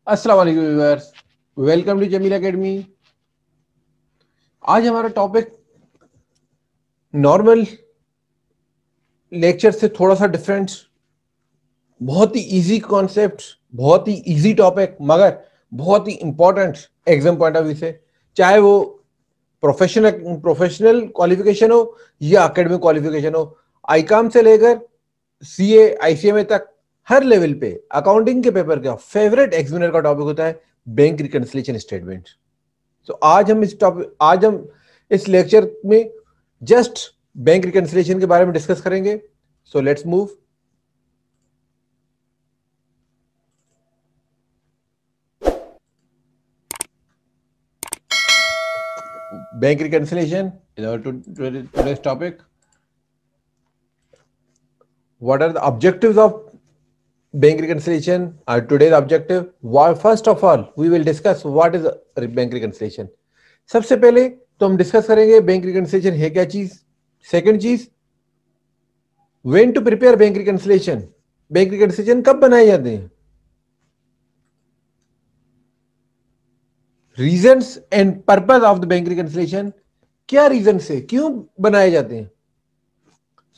अस्सलाम वालेकुम viewers, welcome to Jamil Academy. आज हमारा टॉपिक नॉर्मल लेक्चर से थोड़ा सा डिफरेंट, बहुत ही इजी कॉन्सेप्ट, बहुत ही इजी टॉपिक, मगर बहुत ही important exam point of view से। चाहे वो प्रोफेशनल क्वालिफिकेशन हो या एकेडमिक क्वालिफिकेशन हो, आईकॉम से लेकर सीए आईसीएमए तक, हर लेवल पे अकाउंटिंग के पेपर का फेवरेट एग्जामिनर का टॉपिक होता है बैंक रिकंसिलिएशन स्टेटमेंट। तो आज हम इस लेक्चर में जस्ट बैंक रिकंसिलिएशन के बारे में डिस्कस करेंगे। So let's move. Bank reconciliation is our today's topic. What are the objectives of bank reconciliation? Our today's objective. First of all, we will discuss what is bank reconciliation. सबसे पहले तो हम discuss करेंगे bank reconciliation है क्या चीज। Second चीज, when to prepare bank reconciliation, bank reconciliation कब बनाए जाते हैं, reasons and purpose of the bank reconciliation, क्या रीजन से क्यों बनाए जाते हैं।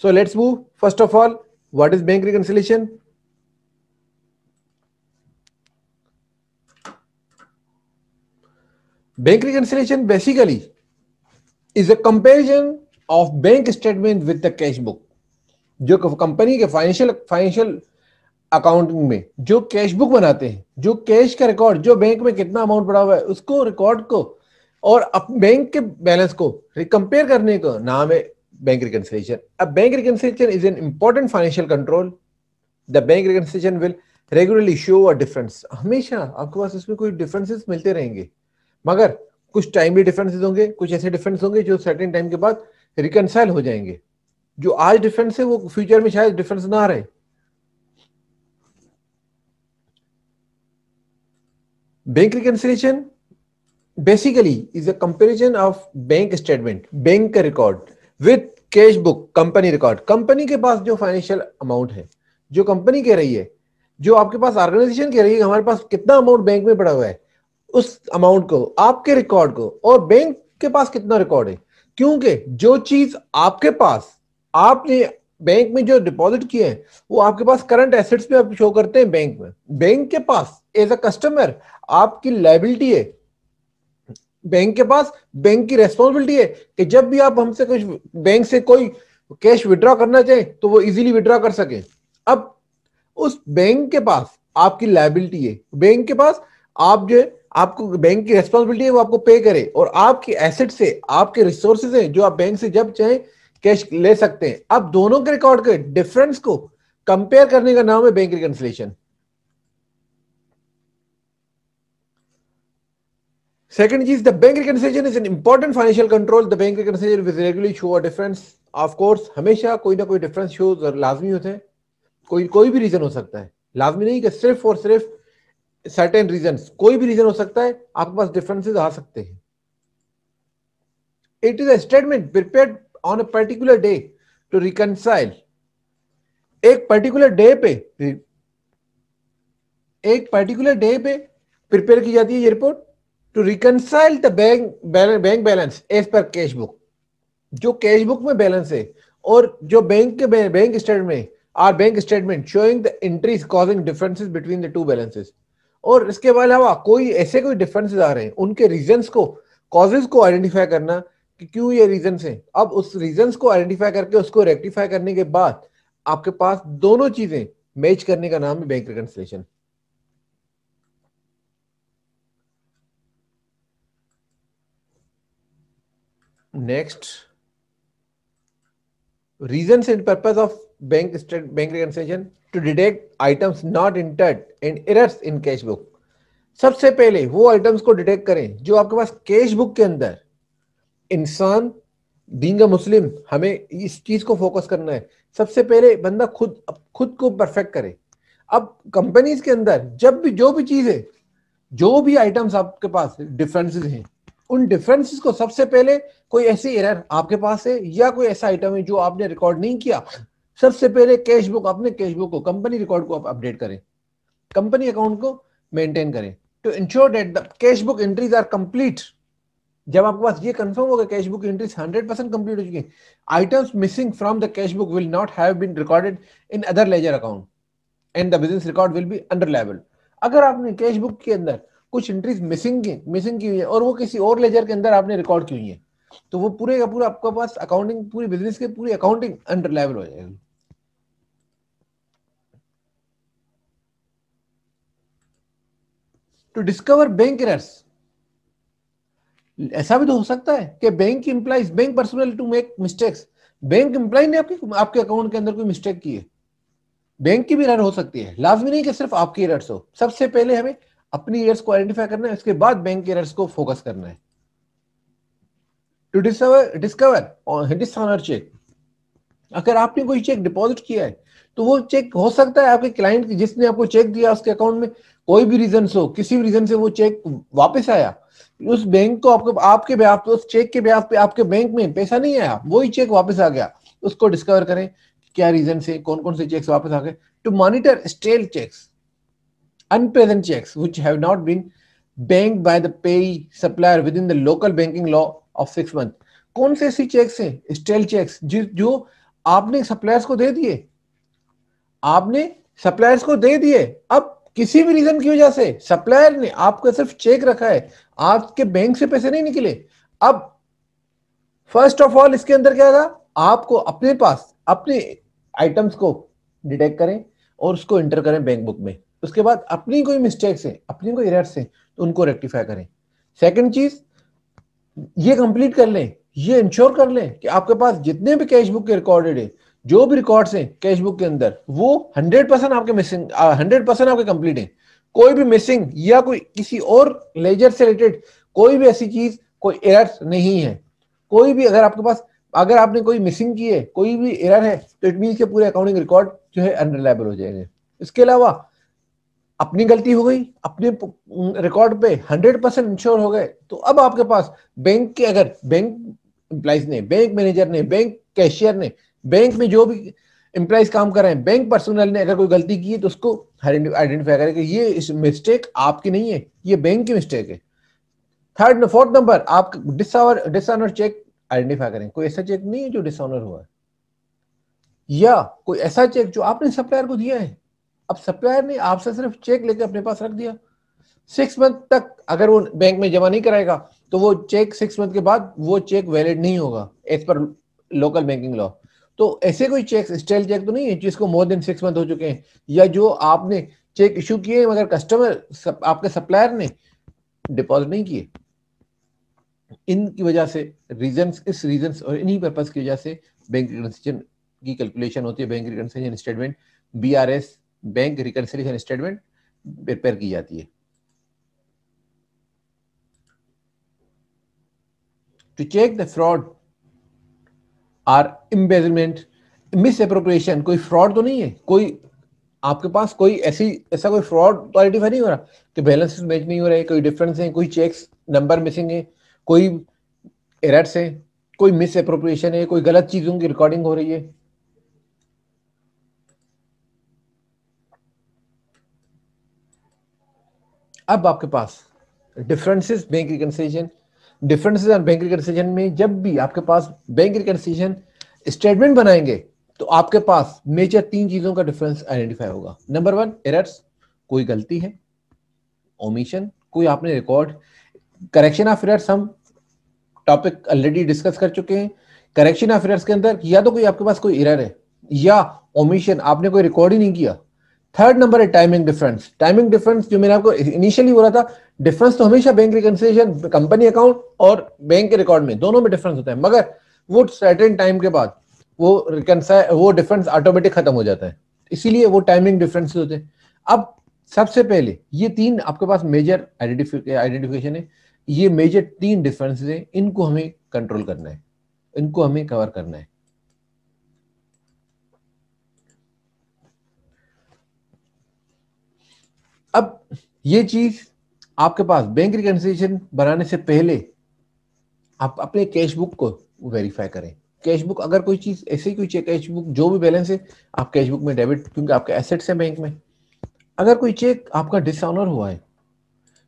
So let's move. First of all, what is bank reconciliation? Bank reconciliation basically is a comparison of bank statement with the cash book. जो company के financial accounting में जो कैश बुक बनाते हैं, जो कैश का रिकॉर्ड, जो बैंक में कितना अमाउंट पड़ा हुआ है उसको रिकॉर्ड को और बैंक के बैलेंस को कंपेयर करने का नाम है बैंक रिकंसिलिएशन। अब bank reconciliation is an important financial control. The bank reconciliation will regularly show a difference. हमेशा आपके पास इसमें कोई डिफरेंसेस मिलते रहेंगे, मगर कुछ टाइमली डिफरेंसेस होंगे, कुछ ऐसे डिफरेंस होंगे जो सर्टेन टाइम के बाद रिकंसाइल हो जाएंगे। जो आज डिफरेंस है वो फ्यूचर में शायद डिफरेंस ना रहे। Bank reconciliation basically is a comparison of bank statement, bank का record, with cash book, company record. Company के पास जो फाइनेंशियल अमाउंट है, जो कंपनी कह रही है, जो आपके पास ऑर्गेनाइजेशन कह रही है हमारे पास कितना अमाउंट बैंक में पड़ा हुआ है, उस अमाउंट को, आपके रिकॉर्ड को, और बैंक के पास कितना रिकॉर्ड है। क्योंकि जो चीज आपके पास, आपने बैंक में जो डिपॉजिट किए हैं वो आपके पास करंट एसेट्स पे आप शो करते हैं बैंक में। बैंक के पास एज अ कस्टमर आपकी लायबिलिटी है, बैंक के पास बैंक की रेस्पॉन्सिबिलिटी है कि जब भी आप हमसे कुछ बैंक से कोई कैश विड्रॉ करना चाहे तो वो इजीली विड्रॉ कर सके। अब उस बैंक के पास आपकी लायबिलिटी है, बैंक के पास आप जो आपको बैंक की रेस्पॉन्सिबिलिटी है वो आपको पे करे, और आपकी एसेट से, आपके रिसोर्सेज हैं जो आप बैंक से जब चाहे कैश ले सकते हैं। अब दोनों के रिकॉर्ड के डिफरेंस को कंपेयर करने का नाम है bank reconciliation. Second is the bank reconciliation is an important financial control. The bank reconciliation will regularly show a difference. Of course, हमेशा कोई ना कोई डिफरेंस शो लाजमी होते हैं। कोई भी रीजन हो सकता है, लाजमी नहीं कि सिर्फ और सिर्फ सर्टेन रीजंस, कोई भी रीजन हो सकता है, आपके पास डिफरेंसेस आ सकते हैं। It is a statement prepared on a particular day to reconcile. एक पर्टिकुलर डे पे प्रिपेयर की जाती है ये report to reconcile the bank balance as per cash book. जो कैश बुक में बैलेंस है और जो bank statement showing the entries causing differences between the two balances. और इसके अलावा कोई डिफरेंसेस आ रहे हैं, उनके रीजंस को, कॉजेज को आइडेंटिफाई करना कि क्यों ये रीजंस हैं। अब उस रीजंस को आइडेंटिफाई करके उसको रेक्टिफाई करने के बाद आपके पास दोनों चीजें मैच करने का नाम है bank reconciliation. Next, reasons and purpose of bank reconciliation to detect items not entered and errors in cash book। सबसे पहले वो आइटम्स को डिटेक्ट करें जो आपके पास कैश बुक के अंदर। इंसान बीइंग अ मुस्लिम हमें इस चीज को फोकस करना है। सबसे पहले बंदा खुद को परफेक्ट करे। अब कंपनीज के अंदर जब भी जो भी चीज है, जो भी आइटम्स आपके पास डिफरेंसेस हैं, उन डिफरेंसेस को सबसे पहले, कोई ऐसी एरर आपके पास है या कोई ऐसा आइटम है जो आपने रिकॉर्ड नहीं किया, सबसे पहले कैश बुक, अपने कैश बुक को, कंपनी रिकॉर्ड को आप अपडेट करें, कंपनी अकाउंट को मेंटेन करें to ensure that the cash book entries are complete. जब आपके पास ये कंफर्म होगा कैश बुक एंट्रीज 100% कंप्लीट हो चुकी हैं, items missing from the cash book will not have been recorded in other ledger account and the business record will be under level. अगर आपने cash book के अंदर कुछ एंट्रीज मिसिंग की हुई है और वो किसी और लेजर के अंदर आपने रिकॉर्ड की हुई है, तो वो पूरे का पूरा आपके पास अकाउंटिंग, पूरी बिजनेस के पूरी अकाउंटिंग अंडर लेवल हो जाएगी। टू डिस्कवर बैंक एरर्स, ऐसा भी तो हो सकता है कि bank employees, bank personnel to make mistakes, bank employee ने आपके अकाउंट के अंदर कोई मिस्टेक की है, बैंक की भी एरर हो सकती है, लाजमी नहीं कि सिर्फ आपकी एरर्स हो। सबसे पहले हमें अपनी एरर्स को आइडेंटिफाई करना है, उसके बाद बैंक के एरर्स को फोकस करना है। टू डिस्कवर डिसऑनर चेक, अगर आपने कोई चेक डिपॉजिट किया है तो वो चेक हो सकता है आपके क्लाइंट जिसने आपको चेक दिया उसके अकाउंट में कोई भी रीजन हो, किसी भी रीजन से वो चेक वापस आया, उस बैंक को आपके ब्याज पे, उस चेक के ब्याज पे आपके बैंक में पैसा नहीं आया, वही चेक वापस आ गया। उसको डिस्कवर करें क्या रीजन से कौन कौन से चेक्स वापस आ गए। To monitor stale cheques, unpresent checks which have not been banked by the payee supplier within the local banking law of 6 months। कौन से ऐसी चेक्स हैं स्टेल चेक्स जो आपने सप्लायर्स को दे दिए, अब किसी भी रीजन की वजह से सप्लायर ने आपको सिर्फ चेक रखा है, आपके बैंक से पैसे नहीं निकले। अब फर्स्ट ऑफ ऑल इसके अंदर क्या था, आपको अपने पास अपने आइटम्स को डिटेक्ट करें और उसको एंटर करें बैंक बुक में। उसके बाद अपनी कोई मिस्टेक्स है, अपनी कोई एरर्स है तो उनको रेक्टिफाई करें। सेकंड चीज ये कंप्लीट कर लें, ये इंश्योर कर लें कि आपके पास जितने भी कैश बुक के रिकॉर्डेड है, जो भी रिकॉर्ड्स हैं कैश बुक के अंदर, वो 100% आपके मिसिंग 100% आपके कंप्लीट है। कोई भी मिसिंग या कोई किसी और लेजर से रिलेटेड कोई भी ऐसी चीज, कोई एरर्स नहीं है। कोई भी अगर आपके पास, अगर आपने कोई मिसिंग की है, कोई भी एरर है, तो इट मीन के पूरे अकाउंटिंग रिकॉर्ड जो है अनरिलायबल हो जाएंगे। इसके अलावा अपनी गलती हो गई, अपने रिकॉर्ड पे 100% इंश्योर हो गए, तो अब आपके पास बैंक के, अगर बैंक एम्प्लॉइज ने, बैंक मैनेजर ने, बैंक कैशियर ने, बैंक में जो भी एम्प्लॉइज काम कर रहे हैं, बैंक पर्सनल ने अगर कोई गलती की है तो उसको आइडेंटिफाई करें कि ये मिस्टेक आपकी नहीं है, ये बैंक की मिस्टेक है। फोर्थ नंबर, आप डिसऑनर चेक आइडेंटिफाई करें। कोई ऐसा चेक नहीं है जो डिसऑनर हुआ है, या कोई ऐसा चेक जो आपने सप्लायर को दिया है, अब सप्लायर ने आपसे सिर्फ चेक लेकर अपने पास रख दिया, 6 मंथ तक अगर वो बैंक में जमा नहीं कराएगा तो वो चेक 6 मंथ के बाद वो चेक वैलिड नहीं होगा as per local banking law. तो ऐसे कोई चेक स्टेल चेक तो नहीं है जिसको मोर देन 6 मंथ हो चुके हैं, या जो आपने चेक इशू किए मगर कस्टमर आपके सप्लायर ने डिपॉजिट नहीं किए। इनकी वजह से इस रीजंस और इन्हीं पर्पस की वजह से बैंक रिकंसिलिएशन की कैलकुलेशन होती है, bank reconciliation statement, BRS, bank reconciliation statement prepare की जाती है। To check the fraud or embezzlement, misappropriation, कोई फ्रॉड तो नहीं है, कोई आपके पास कोई ऐसा कोई फ्रॉड तो आइडेंटिफाई नहीं हो रहा कि बैलेंस मैच नहीं हो रहे, कोई डिफरेंस है, कोई चेक्स नंबर मिसिंग है, कोई एरर्स है, कोई मिस एप्रोप्रिएशन है, कोई गलत चीजों की रिकॉर्डिंग हो रही है। अब आपके पास differences bank reconciliation, differences on bank reconciliation में जब भी आपके पास बैंक रिकंसिलिएशन स्टेटमेंट बनाएंगे तो आपके पास मेजर 3 चीजों का डिफरेंस आइडेंटिफाई होगा। नंबर 1 एरर्स, कोई गलती है, ओमिशन, कोई आपने रिकॉर्ड, करेक्शन ऑफ एरर्स हम टॉपिक ऑलरेडी डिस्कस कर चुके हैं। करेक्शन ऑफ एरर्स के अंदर या तो कोई आपके पास कोई एरर है या ओमिशन, आपने कोई रिकॉर्ड ही नहीं किया। थर्ड नंबर है टाइमिंग डिफरेंस। टाइमिंग डिफरेंस जो मैंने आपको इनिशियली बोला था, डिफरेंस तो हमेशा बैंक रिकंसिलिएशन कंपनी अकाउंट और बैंक के रिकॉर्ड में दोनों में डिफरेंस होता है, मगर वो सर्टेन टाइम के बाद वो डिफरेंस ऑटोमेटिक खत्म हो जाता है, इसीलिए वो टाइमिंग डिफरेंस होते हैं। अब सबसे पहले ये 3 आपके पास मेजर आइडेंटिफिकेशन है, ये मेजर 3 डिफरेंसेस है, इनको हमें कंट्रोल करना है, इनको हमें कवर करना है। अब ये चीज आपके पास बैंक रिकंसिलिएशन बनाने से पहले आप अपने कैश बुक को वेरीफाई करें। कैश बुक, अगर कोई चीज ऐसी कोई कैश बुक जो भी बैलेंस है आप कैश बुक में डेबिट, क्योंकि आपके एसेट्स हैं बैंक में, अगर कोई चेक आपका डिसऑनर हुआ है,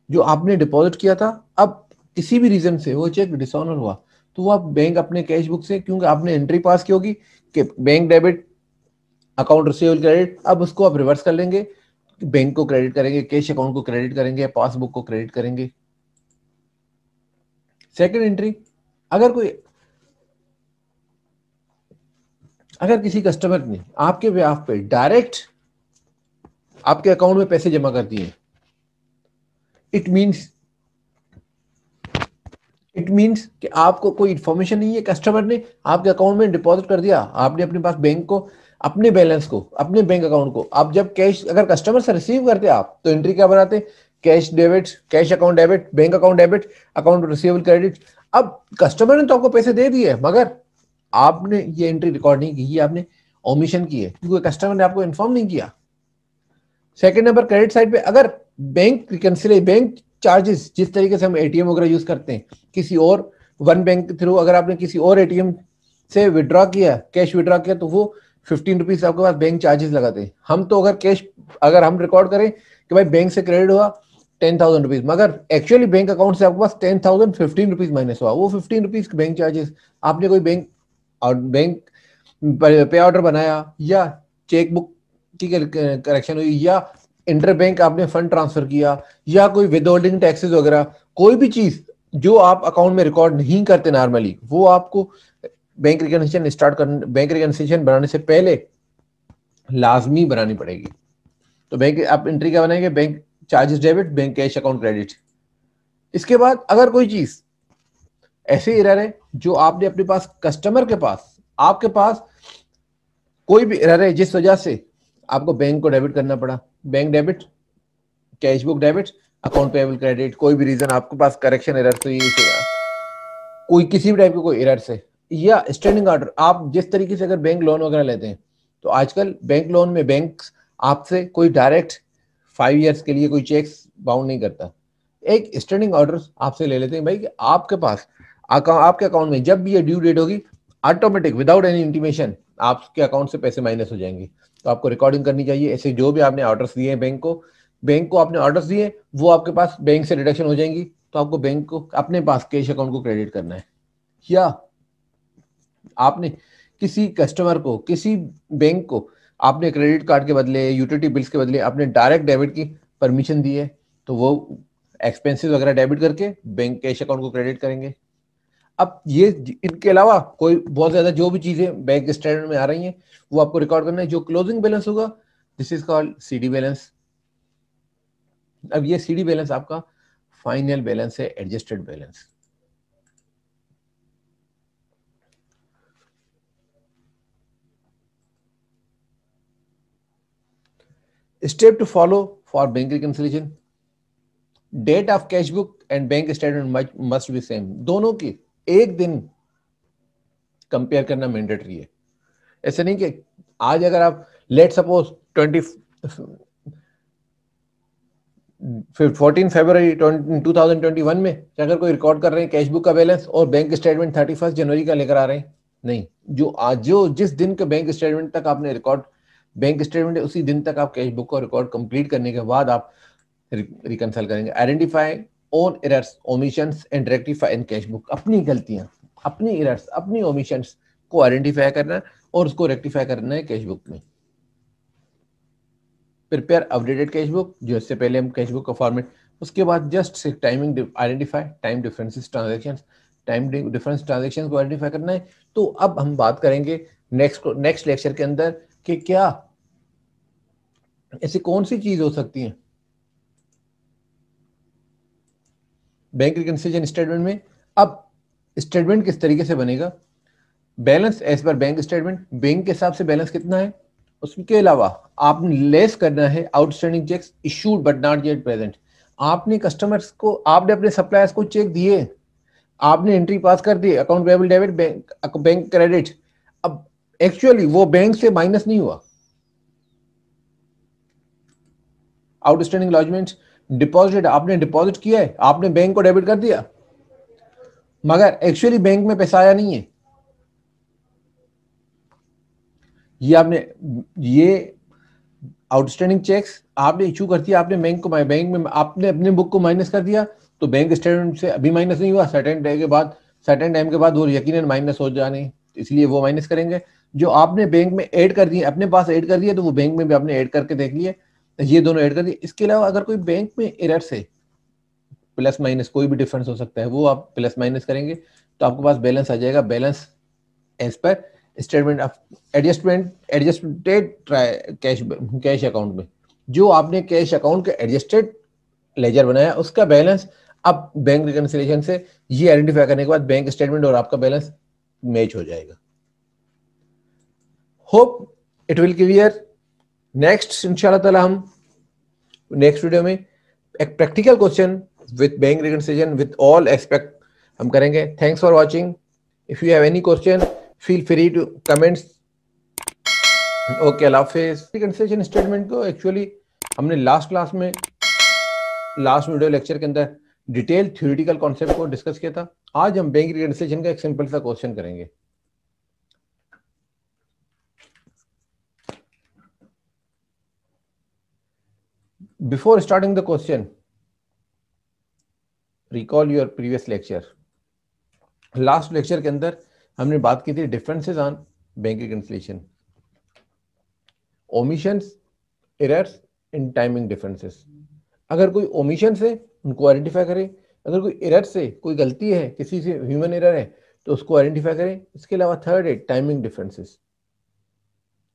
जो आपने डिपॉजिट किया था, अब किसी भी रीजन से वो चेक डिसऑनर हुआ, तो वो आप बैंक अपने कैश बुक से, क्योंकि आपने एंट्री पास की होगी कि bank debit account receivable credit, अब उसको आप रिवर्स कर लेंगे, बैंक को क्रेडिट करेंगे, कैश अकाउंट को क्रेडिट करेंगे, या पासबुक को क्रेडिट करेंगे। सेकंड एंट्री, अगर किसी कस्टमर ने आपके बेहाफ पे डायरेक्ट आपके अकाउंट में पैसे जमा कर दिए, इट मीन्स कि आपको कोई इंफॉर्मेशन नहीं है, कस्टमर ने आपके अकाउंट में डिपॉजिट कर दिया, आपने अपने पास बैंक को, अपने बैलेंस को, अपने बैंक अकाउंट को, आप जब कैश अगर कस्टमर से रिसीव करते आप, तो एंट्री क्या बनाते, cash debit, cash account debit, bank account debit, account receivable credit. अब कस्टमर ने तो आपको पैसे दे दिए, मगर आपने ये एंट्री रिकॉर्ड नहीं की, ये आपने ओमिशन की है, क्योंकि कस्टमर ने आपको इन्फॉर्म नहीं किया। सेकंड नंबर, क्रेडिट साइड पे अगर बैंक चार्जेस, जिस तरीके से हम एटीएम वगैरह यूज करते हैं, किसी और वन बैंक के थ्रू अगर आपने किसी और एटीएम से विड्रॉ किया, कैश विड्रॉ किया, तो वो 15 रुपीज आपके पास बैंक चार्जेस लगाते हैं। हम तो अगर हम रिकॉर्ड करें कि भाई बैंक से क्रेडिट हुआ 10,000 रुपीज, मगर एक्चुअली बैंक अकाउंट से आपके पास 10,015 रुपीज माइनस हुआ, वो 15 रुपीज बैंक चार्जेस। आपने कोई बैंक पे ऑर्डर बनाया, या चेकबुक की करेक्शन हुई, या इंटर बैंक आपने फंड ट्रांसफर किया, या कोई विदहोल्डिंग टैक्सेस वगैरह, कोई भी चीज जो आप अकाउंट में रिकॉर्ड नहीं करते नॉर्मली, वो आपको बैंक रिकन्सिलिएशन बनाने से पहले लाजमी बनानी पड़ेगी। तो बैंक आप एंट्री क्या बनाएंगे, bank charges debit, bank cash account credit. इसके बाद अगर कोई चीज ऐसे एरर है जो आपने अपने पास, कस्टमर के पास, आपके पास कोई भी एरर है जिस वजह से आपको बैंक को डेबिट करना पड़ा, bank debit, cash book debit, account payable credit, कोई भी रीजन आपके पास करेक्शन एरर से, कोई किसी भी टाइप के कोई एरर से, या स्टैंडिंग ऑर्डर, आप जिस तरीके से अगर बैंक लोन वगैरह लेते हैं, तो आजकल बैंक लोन में बैंक आपसे कोई डायरेक्ट 5 ईयर्स के लिए कोई चेक्स बाउंड नहीं करता, एक स्टैंडिंग ऑर्डर आपसे ले लेते हैं भाई कि आपके पास आपके अकाउंट में जब भी ये ड्यू डेट होगी, ऑटोमेटिक विदाउट एनी इंटीमेशन आपके अकाउंट से पैसे माइनस हो जाएंगे। तो आपको रिकॉर्डिंग करनी चाहिए, ऐसे जो भी आपने ऑर्डर्स दिए हैं बैंक को आपने ऑर्डर्स दिए, वो आपके पास बैंक से डिडक्शन हो जाएंगी, तो आपको बैंक को अपने पास कैश अकाउंट को क्रेडिट करना है। या आपने किसी कस्टमर को, किसी बैंक को आपने क्रेडिट कार्ड के बदले, यूटिलिटी बिल्स के बदले आपने डायरेक्ट डेबिट की परमिशन दी है, तो वो एक्सपेंसेस वगैरह डेबिट करके बैंक कैश अकाउंट को क्रेडिट करेंगे। अब ये इनके अलावा कोई बहुत ज्यादा जो भी चीजें बैंक स्टेटमेंट में आ रही हैं, वो आपको रिकॉर्ड करना है। जो क्लोजिंग बैलेंस होगा, this is called CD balance. अब ये सीडी बैलेंस आपका फाइनल बैलेंस है, adjusted balance. Step to follow for bank reconciliation, date of cash book and bank statement must be same, दोनों की एक दिन कंपेयर करना मैंडेटरी है। ऐसे नहीं कि आज अगर आप लेट सपोज 14 फरवरी 2021 में अगर कोई रिकॉर्ड कर रहे हैं कैश बुक का बैलेंस और बैंक स्टेटमेंट 31 जनवरी का लेकर आ रहे हैं, नहीं, जो जिस दिन के बैंक स्टेटमेंट तक आपने रिकॉर्ड, बैंक स्टेटमेंट है, उसी दिन तक आप कैश बुक का रिकॉर्ड कंप्लीट करने के बाद आप रिकंसाइल करेंगे। Identify own errors, omissions and rectify in cash book, अपनी गलतियां, अपनी एरर्स, अपनी ओमिशंस को आइडेंटिफाई करना और उसको रेक्टिफाई करना है कैश बुक में। प्रिपेयर अपडेटेड कैश बुक, जो इससे पहले हम कैश बुक का फॉर्मेट, उसके बाद just timing identify time differences transactions, time difference transactions को आइडेंटिफाई करना है। तो अब हम बात करेंगे नेक्स्ट लेक्चर के अंदर कि क्या ऐसी कौन सी चीज हो सकती है बैंक रिकंसिलिएशन स्टेटमेंट में। अब स्टेटमेंट किस तरीके से बनेगा, balance as per bank statement, bank के हिसाब से बैलेंस कितना है, उसके अलावा आपने लेस करना है outstanding cheques issued but not yet present. आपने कस्टमर्स को, आपने अपने सप्लायर्स को चेक दिए, आपने एंट्री पास कर दी, account payable debit, bank credit, अब एक्चुअली वो बैंक से माइनस नहीं हुआ। आउटस्टैंडिंग लॉजमेंट, डिपॉजिट, आपने डिपॉजिट किया है, आपने बैंक को डेबिट कर दिया, मगर एक्चुअली बैंक में पैसा आया नहीं है, ये आउटस्टैंडिंग चेक्स आपने इशू कर दिया, आपने बैंक में आपने अपने बुक को माइनस कर दिया, तो बैंक स्टेटमेंट से अभी माइनस नहीं हुआ, सर्टेन टाइम के बाद वो यकीनन माइनस हो जाने, इसलिए वो माइनस करेंगे। जो आपने बैंक में ऐड कर दिए, अपने पास ऐड कर दिए, तो वो बैंक में भी आपने ऐड करके देख लिए, ये दोनों ऐड कर दिए। इसके अलावा अगर कोई बैंक में एरर से प्लस माइनस कोई भी डिफरेंस हो सकता है, वो आप प्लस माइनस करेंगे तो आपके पास बैलेंस आ जाएगा, balance as per statement of adjusted cash account में। जो आपने कैश अकाउंट के एडजस्टेड लेजर बनाया, उसका बैलेंस अब बैंक रिकंसिलिएशन से ये आइडेंटिफाई करने के बाद बैंक स्टेटमेंट और आपका बैलेंस मैच हो जाएगा। Hope it will clear. Next इंशाल्लाह ताला हम नेक्स्ट वीडियो में एक practical question with bank reconciliation with all aspect हम करेंगे। Thanks for watching. If you have any question feel free to comments. Okay, अल्लाह हाफिज़। रिकंसिलिएशन स्टेटमेंट को एक्चुअली हमने लास्ट वीडियो लेक्चर के अंदर डिटेल थ्योरेटिकल कॉन्सेप्ट को डिस्कस किया था। आज हम बैंक रिकंसिलिएशन का एक सिंपल सा क्वेश्चन करेंगे। Before starting the question, recall your previous lecture. Last lecture के अंदर हमने बात की थी differences on bank reconciliation, omissions, errors in timing differences. अगर कोई ओमिशन से उनको आइडेंटिफाई करें, अगर कोई एरर से कोई गलती है, किसी से ह्यूमन एरर है तो उसको आइडेंटिफाई करें। इसके अलावा थर्ड है टाइमिंग डिफरेंसेस।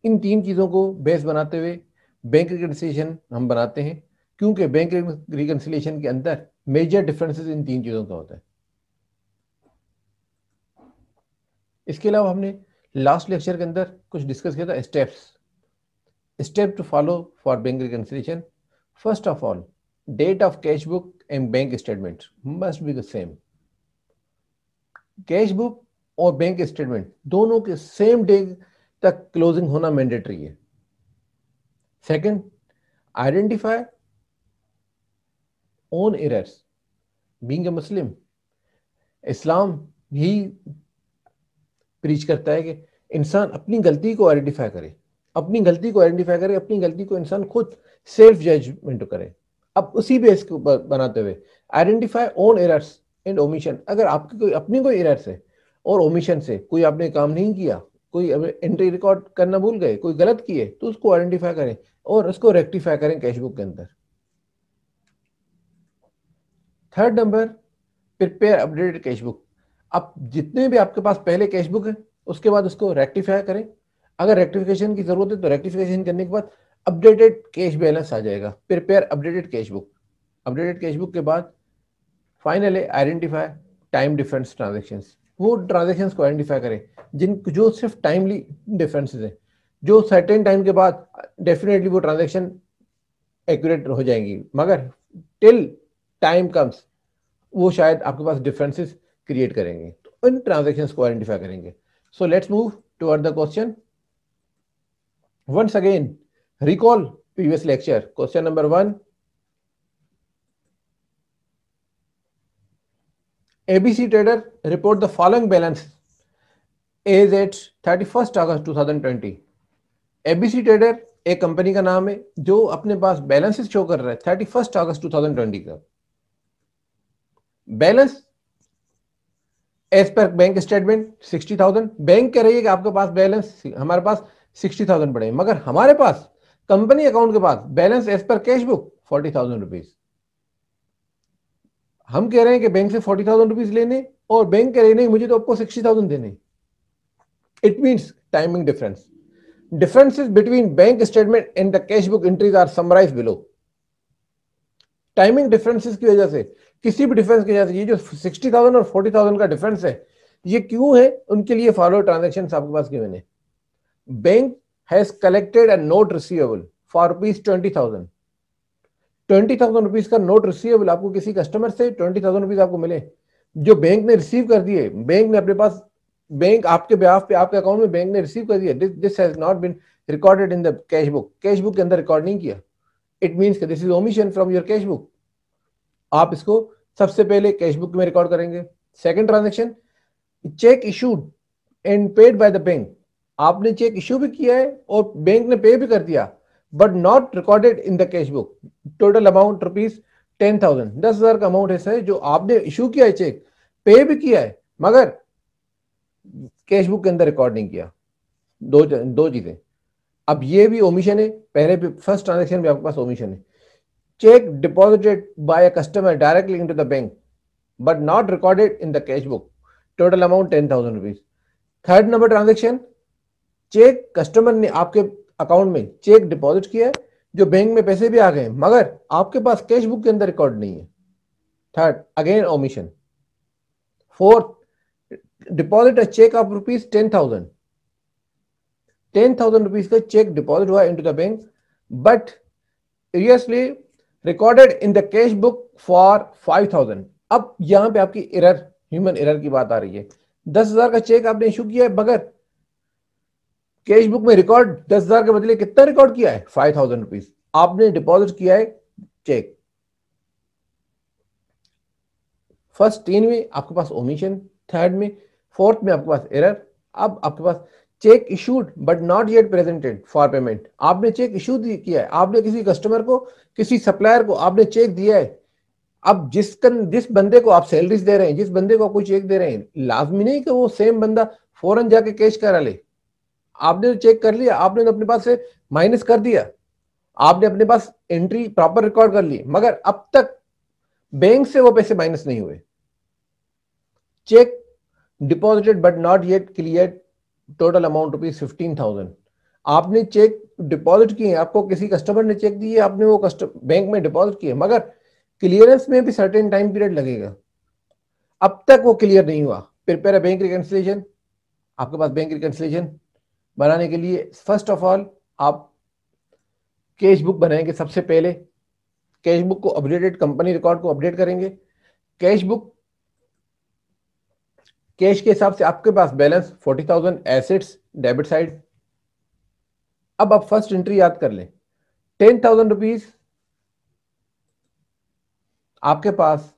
इन तीन चीज़ों को बेस बनाते हुए बैंक रिकंसिलिएशन हम बनाते हैं, क्योंकि बैंक रिकंसिलिएशन के अंदर मेजर डिफरेंसेस इन तीन चीज़ों का होता है। इसके अलावा हमने लास्ट लेक्चर के अंदर कुछ डिस्कस किया था, step to follow for bank reconciliation. First of all, date of cash book and bank statement must be the same. Cash book और बैंक स्टेटमेंट दोनों के सेम डे तक क्लोजिंग होना मैंडेटरी है। Second, identify own errors. Being a Muslim, Islam ही preach करता है कि इंसान अपनी गलती को आइडेंटिफाई करे, अपनी गलती को इंसान खुद सेल्फ जजमेंट करे। अब उसी बेस को बनाते हुए identify own errors and omission. अगर आपकी कोई एरर्स है और ओमिशन से कोई आपने काम नहीं किया, कोई एंट्री रिकॉर्ड करना भूल गए, कोई गलत किए, तो उसको आइडेंटिफाई करें और उसको रेक्टिफाई करें कैश बुक के अंदर। Third number, prepare updated cash book. अब जितने भी आपके पास पहले कैश बुक है उसके बाद उसको रेक्टिफाई करें। अगर रेक्टिफिकेशन की जरूरत है तो रेक्टिफिकेशन करने के बाद अपडेटेड कैश बैलेंस आ जाएगा। Prepare updated cash book. Updated cash book के बाद finally identify time difference transactions. वो ट्रांजेक्शंस को आइडेंटिफाई करें जो सिर्फ टाइमली डिफरेंसेस हैं, जो सर्टेन टाइम के बाद डेफिनेटली वो ट्रांजेक्शन एक्यूरेट हो जाएंगी, मगर टिल टाइम कम्स वो शायद आपके पास डिफरेंसेस क्रिएट करेंगे। तो इन ट्रांजेक्शंस को आइडेंटिफाई करेंगे। So let's move toward the question. Once again, recall previous lecture. Question number 1. ABC trader report the following balance as at 31st August 2020. ABC trader एक company का नाम है जो अपने पास बैलेंसेस शो कर रहा है 31st अगस्त 2020 का। Balance as per bank statement 60,000। Bank कह रही है कि आपके पास बैलेंस, हमारे पास 60,000 पड़े, मगर हमारे पास कंपनी अकाउंट के पास balance as per cash book 40,000 rupees. हम कह रहे हैं कि बैंक से 40,000 रुपीज लेने और बैंक कह रहे नहीं मुझे तो आपको 60,000 देने। It means timing difference. Differences between bank statement and the cash book entries are summarised below. Timing differences की वजह से, किसी भी डिफरेंस की वजह से, ये जो 60,000 और 40,000 का डिफरेंस है ये क्यों है, उनके लिए फॉलो ट्रांजेक्शन आपके पास क्यों है। Bank has collected a note receivable for rupees 20,000। 20,000 rupees का नोट रिसीवेबल आपको किसी कस्टमर से 20,000 रुपीज आपको मिले जो बैंक ने रिसीव कर दिए। बैंक ने अपने पास, बैंक आपके बिहाफ पे, आपके अकाउंट में बैंक ने रिसीव कर दिया। This has not been recorded in the cash book. Cash book के अंदर रिकॉर्ड नहीं किया। It means this is omission from your cash book. आप इसको सबसे पहले कैश बुक में रिकॉर्ड करेंगे। Second transaction, cheque issued and paid by the bank. आपने चेक इशू भी किया है और बैंक ने पे भी कर दिया, but not recorded in the cash book, total amount rupees 10,000, 10,000 का अमाउंट ऐसा है जो आपने इशू किया है, चेक पे भी किया है, मगर कैश बुक के अंदर रिकॉर्ड नहीं किया। दो चीजें, अब ये भी ओमिशन है, पहले भी फर्स्ट ट्रांजेक्शन में आपके पास ओमिशन है। Cheque deposited by a customer directly into the bank but not recorded in the cash book, total amount 10,000 rupees. Third number transaction, cheque customer ने आपके अकाउंट में चेक डिपॉजिट किया है, जो बैंक में पैसे भी आ गए मगर आपके पास कैश बुक के अंदर रिकॉर्ड नहीं है। Third, again omission. Fourth, deposit a cheque of rupees 10,000, 10,000 rupees का चेक डिपॉजिट हुआ into the bank but previously recorded in the cash book for 5,000। अब यहां पे आपकी एरर, ह्यूमन एरर की बात आ रही है। 10,000 का चेक आपने इशू किया है मगर कैश बुक में रिकॉर्ड 10,000 के बदले कितना रिकॉर्ड किया है, 5,000 रुपीज आपने डिपॉजिट किया है चेक। फर्स्ट 3 में आपके पास ओमिशन, थर्ड में, फोर्थ में आपके पास एरर। अब आपके पास cheque issued but not yet presented for payment, आपने चेक इशू किया है, आपने किसी कस्टमर को, किसी सप्लायर को आपने चेक दिया है। अब जिस बंदे को आप सैलरीज दे रहे हैं, जिस बंदे को कोई चेक दे रहे हैं, लाजमी नहीं कि वो सेम बंदा फौरन जाके कैश करा ले। आपने तो चेक कर लिया, आपने तो अपने पास से माइनस कर दिया, आपने अपने पास एंट्री प्रॉपर रिकॉर्ड कर ली, मगर अब तक बैंक से वो पैसे माइनस नहीं हुए। Check deposited but not yet clear, total amount rupees 15,000। आपने चेक डिपॉजिट किए, आपको किसी कस्टमर ने चेक दिए, आपने वो बैंक में डिपॉजिट किए, मगर क्लियरेंस में भी सर्टेन टाइम पीरियड लगेगा, अब तक वो क्लियर नहीं हुआ। Prepare a bank reconciliation. आपके पास बैंक रिकंसिलिएशन बनाने के लिए फर्स्ट ऑफ ऑल आप कैश बुक बनाएंगे। सबसे पहले कैश बुक को अपडेटेड, कंपनी रिकॉर्ड को अपडेट करेंगे। कैश बुक, कैश के हिसाब से आपके पास बैलेंस 40,000, एसेट्स डेबिट साइड। अब आप फर्स्ट एंट्री याद कर लें, 10,000 रुपीज आपके पास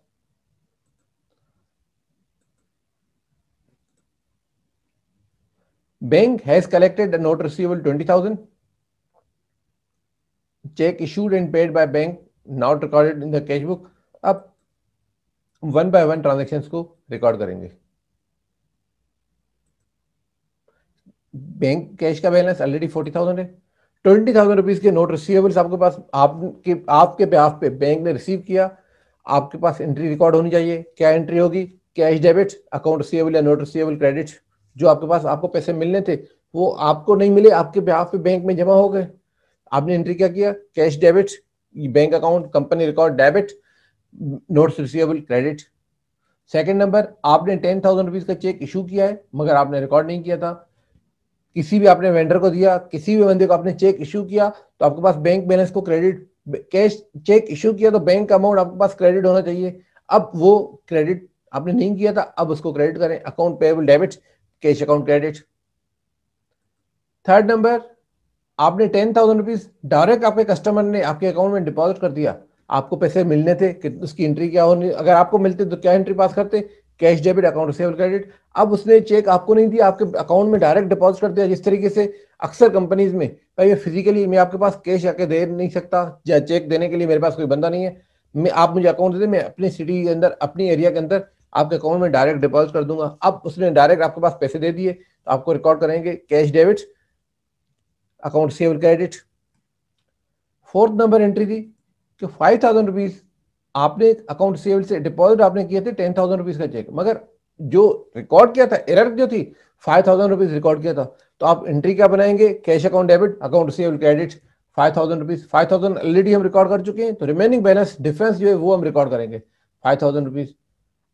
bank has collected a note receivable 20,000, check issued and paid by bank not recorded in the cash book। अब वन बाय वन ट्रांजेक्शन्स को रिकॉर्ड करेंगे। बैंक कैश का बैलेंस ऑलरेडी 40,000 है, 20,000 रुपीज के नोट रिसीवेबल्स आपके पास, आपके बेहाफ पे बैंक ने रिसीव किया, आपके पास एंट्री रिकॉर्ड होनी चाहिए। क्या एंट्री होगी, कैश डेबिट, अकाउंट रिसीवेबल या नोट रिसीवेबल क्रेडिट। जो आपके पास, आपको पैसे मिलने थे वो आपको नहीं मिले, आपके बेहाफ पे बैंक में जमा हो गए, आपने एंट्री क्या किया, cash debit, bank account company record debit, notes receivable credit. Second number, आपने 10,000 रुपीज का चेक इशू किया है मगर आपने रिकॉर्ड नहीं किया था, किसी भी आपने वेंडर को दिया, किसी भी बंदे को आपने चेक इशू किया, तो आपके पास बैंक बैलेंस को क्रेडिट, कैश चेक इशू किया तो बैंक अमाउंट आपके पास क्रेडिट होना चाहिए। अब वो क्रेडिट आपने नहीं किया था, अब उसको क्रेडिट करें, account payable debit, cash account credit. Third number, आपने 10,000 रुपीज डायरेक्ट आपके कस्टमर ने आपके अकाउंट में डिपॉजिट कर दिया, आपको पैसे मिलने थे, उसकी एंट्री क्या होनी, अगर आपको मिलते तो क्या एंट्री पास करते, cash debit, account receivable credit. अब उसने चेक आपको नहीं दिया, आपके अकाउंट में डायरेक्ट डिपॉजिट कर दिया। जिस तरीके से अक्सर कंपनीज में, भाई फिजिकली मैं आपके पास कैश आके दे नहीं सकता, या चेक देने के लिए मेरे पास कोई बंदा नहीं है, मैं, आप मुझे अकाउंट दे दें, मैं अपनी सिटी के अंदर, अपनी एरिया के अंदर आपके अकाउंट में डायरेक्ट डिपॉजिट कर दूंगा। अब उसने डायरेक्ट आपके पास पैसे दे दिए तो आपको रिकॉर्ड करेंगे cash debit, account receivable credit. Fourth number entry थी कि 5,000 रुपीज आपने अकाउंट रिसीवेबल से डिपॉजिट आपने किए थे 10,000 रुपीज का चेक, मगर जो रिकॉर्ड किया था, एरर जो थी, 5,000 रुपीज रिकॉर्ड किया था, तो आप एंट्री क्या बनाएंगे, cash account debit, account receivable credit, 5,000 rupees. 5,000 already हम रिकॉर्ड कर चुके हैं, तो रिमेनिंग बैलेंस डिफरेंस जो है वो हम रिकॉर्ड करेंगे 5,000 रुपीज।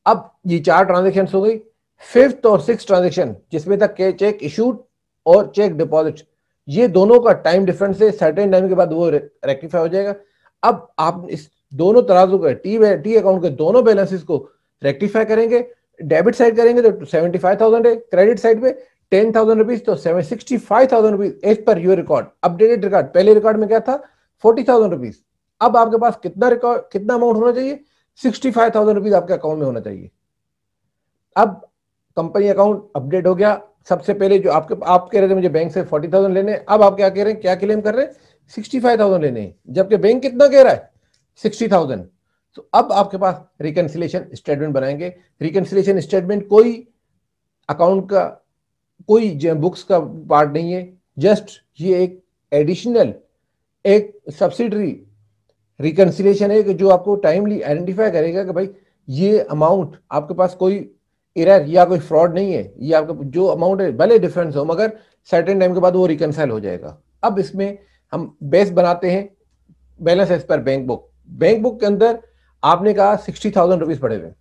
अब ये 4 ट्रांजेक्शन हो गई। फिफ्थ और सिक्स ट्रांजेक्शन जिसमें तक चेक इशूड और चेक डिपॉजिट, ये दोनों का टाइम डिफरेंस है, सर्टेन टाइम के बाद वो रेक्टिफाई हो जाएगा। अब आप इस दोनों तराजू के टी अकाउंट के दोनों बैलेंसेस को रेक्टिफाई करेंगे। डेबिट साइड करेंगे तो 75,000 है, क्रेडिट साइड पे 10,000 रुपीज, तो 65,000 rupees as per your record, updated record. पहले रिकॉर्ड में क्या था, 40,000 रुपीज। अब आपके पास कितना रिकॉर्ड, कितना अमाउंट होना चाहिए, 65,000 रुपीज आपके अकाउंट में होना चाहिए। अब कंपनी अकाउंट अपडेट हो गया। सबसे पहले जो आप कह रहे थे मुझे बैंक से 40,000 लेने, अब आप क्या कह रहे हैं, क्या क्लेम कर रहे हैं, 65,000 लेने हैं, जबकि बैंक कितना कह रहा है 60,000। तो अब आपके पास रिकंसिलिएशन स्टेटमेंट बनाएंगे। रिकंसिलिएशन स्टेटमेंट कोई अकाउंट का, कोई बुक्स का पार्ट नहीं है, जस्ट ये एक एडिशनल, एक सब्सिडरी रिकंसिलिएशन है कि जो आपको टाइमली आइडेंटिफाई करेगा कि भाई ये अमाउंट आपके पास कोई एरर या कोई फ्रॉड नहीं है, ये आपका जो अमाउंट है भले डिफरेंस हो मगर सर्टेन टाइम के बाद वो रिकंसाइल हो जाएगा। अब इसमें हम बेस बनाते हैं balance as per bank book. Bank book के अंदर आपने कहा 60,000 रुपीज पड़े हुए।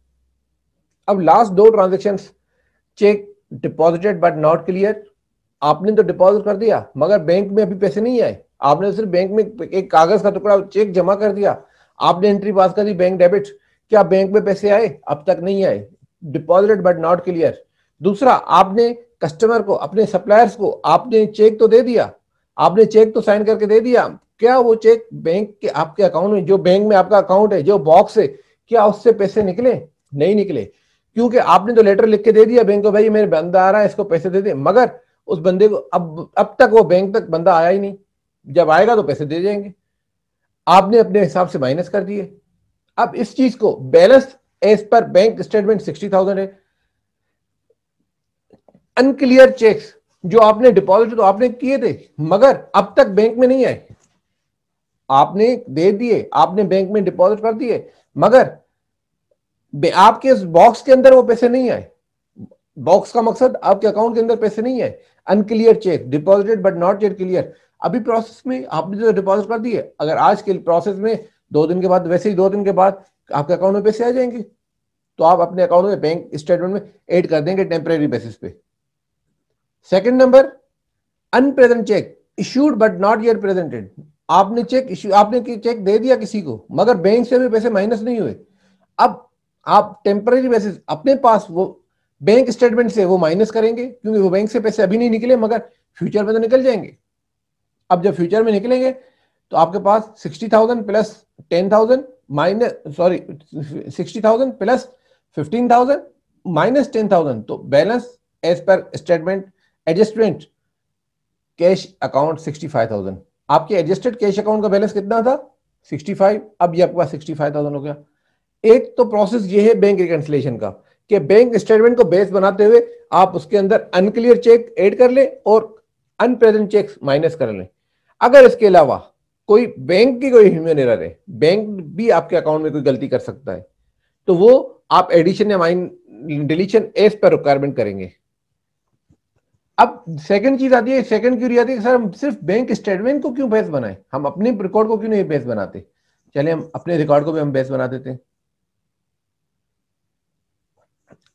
अब लास्ट दो transaction, check deposited but not clear, आपने तो डिपॉजिट कर दिया मगर बैंक में अभी पैसे नहीं आए, आपने सिर्फ बैंक में एक कागज का टुकड़ा चेक जमा कर दिया, आपने एंट्री पास कर दी बैंक डेबिट, क्या बैंक में पैसे आए? अब तक नहीं आए, डिपॉजिटेड बट नॉट क्लियर। दूसरा, आपने कस्टमर को, अपने सप्लायर्स को आपने चेक तो दे दिया, आपने चेक तो साइन करके दे दिया, क्या वो चेक बैंक के आपके अकाउंट में, जो बैंक में आपका अकाउंट है, जो बॉक्स है, क्या उससे पैसे निकले? नहीं निकले, क्योंकि आपने तो लेटर लिख के दे दिया बैंक को, भाई मेरे बंदा आ रहा है इसको पैसे दे दे, मगर उस बंदे को अब तक वो बैंक तक बंदा आया ही नहीं, जब आएगा तो पैसे दे जाएंगे, आपने अपने हिसाब से माइनस कर दिए। अब इस चीज को balance as per bank statement 60,000 है। अनक्लियर चेक्स जो आपने डिपॉजिट तो आपने किए थे मगर अब तक बैंक में नहीं आए, आपने दे दिए, आपने बैंक में डिपॉजिट कर दिए मगर आपके इस बॉक्स के अंदर वो पैसे नहीं आए, बॉक्स का मकसद आपके अकाउंट के अंदर पैसे नहीं आए। Unclear cheque, deposited but not yet clear, अभी प्रोसेस में आपने जो डिपॉजिट कर दिए, अगर आज के प्रोसेस में 2 दिन के बाद, वैसे ही 2 दिन के बाद आपके अकाउंट में पैसे आ जाएंगे, तो आप अपने अकाउंट में बैंक स्टेटमेंट में ऐड कर देंगे टेम्परेरी बेसिस पे। Second number, unpleasant check issued but not yet presented, आपने चेक इश्यू, आपने चेक दे दिया किसी को मगर बैंक से भी पैसे माइनस नहीं हुए, अब आप टेम्परेरी बेसिस अपने पास वो बैंक स्टेटमेंट से वो माइनस करेंगे, क्योंकि वो बैंक से पैसे अभी नहीं निकले मगर फ्यूचर में तो निकल जाएंगे। अब जब फ्यूचर में निकलेंगे तो आपके पास 60,000 plus 10,000 minus, sorry 60,000 plus 15,000 minus 10,000, तो balance as per statement adjustment cash account 65,000। आपके एडजस्टेड कैश अकाउंट का बैलेंस कितना था? 65, अब ये आपके पास 65,000 हो गया। एक तो प्रोसेस ये है बैंक रिकंसिलिएशन का कि बैंक स्टेटमेंट को बेस बनाते हुए आप उसके अंदर अनक्लियर चेक ऐड कर ले और अनप्रेजेंट चेक्स माइनस कर लें। अगर इसके अलावा कोई बैंक की कोई ह्यूमन एरर है, बैंक भी आपके अकाउंट में कोई गलती कर सकता है, तो वो आप एडिशन या डिलीशन एज पर रिक्वायरमेंट करेंगे। अब सेकंड चीज आती है, सेकंड क्यूरी आती है सर हम सिर्फ बैंक स्टेटमेंट को क्यों बेस बनाएं, हम अपने रिकॉर्ड को क्यों नहीं बेस बनाते? चलिए हम अपने रिकॉर्ड को भी हम बेस बना देते हैं।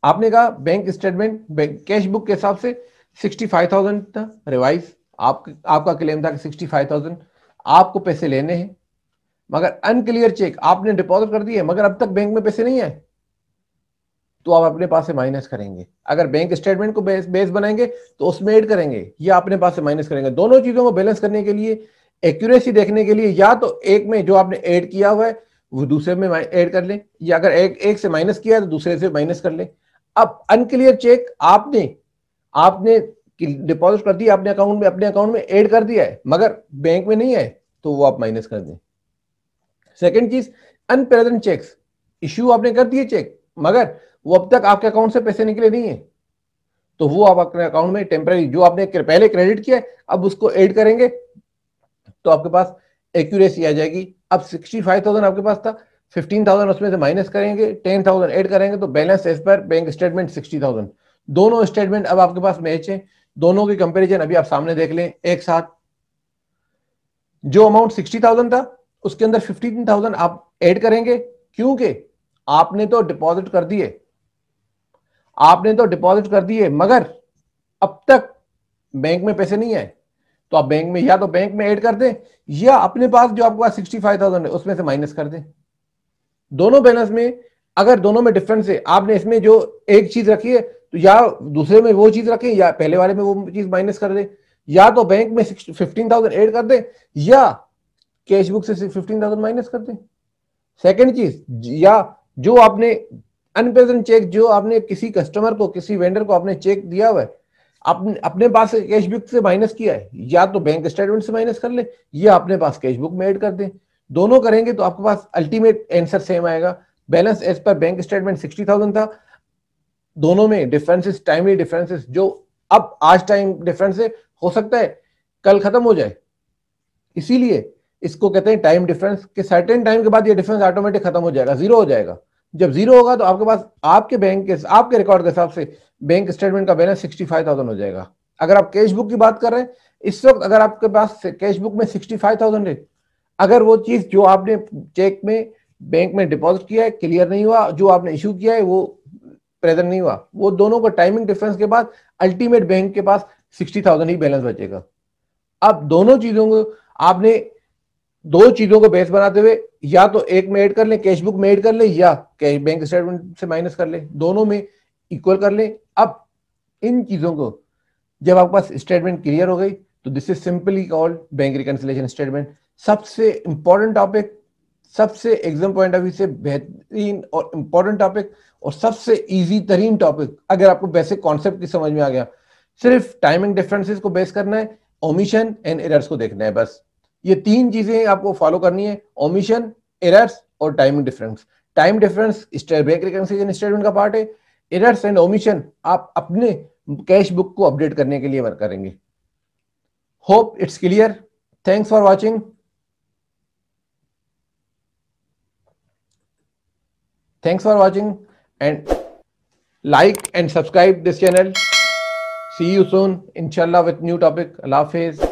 आपने कहा बैंक स्टेटमेंट कैश बुक के हिसाब से 65,000 था रिवाइज, आपका क्लेम था कि 65,000 आपको पैसे लेने हैं, मगर अनक्लियर चेक आपने डिपॉजिट कर दिए मगर अब तक बैंक में पैसे नहीं आए, तो आप अपने पास से माइनस करेंगे। अगर बैंक स्टेटमेंट को बेस बनाएंगे तो उसमें ऐड करेंगे या अपने पास से माइनस करेंगे। दोनों चीजों को बैलेंस करने के लिए, एक्यूरेसी देखने के लिए, या तो एक में जो आपने ऐड किया हुआ है वो दूसरे में ऐड कर लें, या अगर एक से माइनस किया है तो दूसरे से माइनस कर लें। अब अनक्लियर चेक आपने डिपॉजिट कर दिया अपने अकाउंट में ऐड कर दिया है मगर बैंक में नहीं है, तो वो आप माइनस कर दें। सेकंड चीज, अनप्रेजेंट चेक्स इश्यू आपने कर दिए चेक मगर वो अब तक आपके अकाउंट से पैसे निकले नहीं है, तो वो आप अपने अकाउंट में टेम्पररी जो आपने पहले क्रेडिट किया अब उसको ऐड करेंगे, तो आपके पास एक्यूरेसी आ जाएगी। अब 65,000 आपके पास था, 15,000 उसमें से माइनस करेंगे, 10,000 ऐड करेंगे, तो balance as per bank statement 60,000। दोनों स्टेटमेंट अब आपके पास मैच है, दोनों की कंपैरिजन अभी आप सामने देख लें एक साथ। जो अमाउंट 60,000 था उसके अंदर 15,000 आप ऐड करेंगे, क्योंकि आपने तो डिपॉजिट कर दिए मगर अब तक बैंक में पैसे नहीं आए, तो आप बैंक में या तो बैंक में ऐड कर दें या अपने पास जो आपके पास 65,000 है उसमें से माइनस कर दें। दोनों बैलेंस में अगर दोनों में डिफरेंस है, आपने इसमें जो एक चीज रखी है तो या दूसरे में वो चीज रखें या पहले वाले में वो चीज माइनस कर दें, या तो बैंक में 15,000 ऐड कर दें या कैश बुक से 15,000 माइनस कर दें। सेकंड चीज, या जो आपने अनप्रेजेंट चेक जो आपने किसी कस्टमर को, किसी वेंडर को आपने चेक दिया हुआ है, आपने अपने पास कैश बुक से माइनस किया है, या तो बैंक स्टेटमेंट से माइनस कर ले या अपने पास कैश बुक में ऐड कर दें। दोनों करेंगे तो आपके पास अल्टीमेट आंसर सेम आएगा। Balance as per bank statement 60,000 था। दोनों में डिफरेंसेस, टाइमली डिफरेंसेस, जो अब आज टाइम डिफरेंस है, हो सकता है कल खत्म हो जाए। इसीलिए इसको कहते हैं टाइम डिफरेंस, कि सर्टेन टाइम के बाद ये डिफरेंस ऑटोमेटिक खत्म हो जाएगा, जीरो हो जाएगा। जब जीरो होगा तो आपके पास आपके बैंक के आपके रिकॉर्ड के हिसाब से बैंक स्टेटमेंट का बैलेंस 65,000 हो जाएगा। अगर आप कैश बुक की बात कर रहे हैं, इस वक्त अगर आपके पास कैश बुक में 65,000 है, अगर वो चीज जो आपने चेक में बैंक में डिपॉजिट किया है क्लियर नहीं हुआ, जो आपने इशू किया है वो प्रेजेंट नहीं हुआ, वो दोनों का टाइमिंग डिफरेंस के बाद अल्टीमेट बैंक के पास 60,000 ही बैलेंस बचेगा। अब दोनों चीजों को आपने दो चीजों को बेस बनाते हुए या तो एक में ऐड कर ले, कैश बुक में ऐड कर ले, या बैंक स्टेटमेंट से माइनस कर ले, दोनों में इक्वल कर ले। अब इन चीजों को जब आपके पास स्टेटमेंट क्लियर हो गई तो this is simply called bank reconciliation statement. सबसे इंपॉर्टेंट टॉपिक, सबसे एग्जाम पॉइंट ऑफ व्यू से बेहतरीन और इंपॉर्टेंट टॉपिक, और सबसे इजी तरीन टॉपिक। अगर आपको बेसिक कॉन्सेप्ट की समझ में आ गया, सिर्फ टाइमिंग डिफरेंसेस को बेस करना है, ओमिशन एंड एरर्स को देखना है, बस ये तीन चीजें आपको फॉलो करनी है, ओमिशन, एरर्स और timing difference. Time difference bank reconciliation statement का पार्ट है, एरर्स एंड ओमिशन आप अपने कैश बुक को अपडेट करने के लिए वर्क करेंगे। Hope it's clear. Thanks for watching. Thanks for watching and like and subscribe this channel. See you soon, inshallah, with new topic. Allah Hafiz.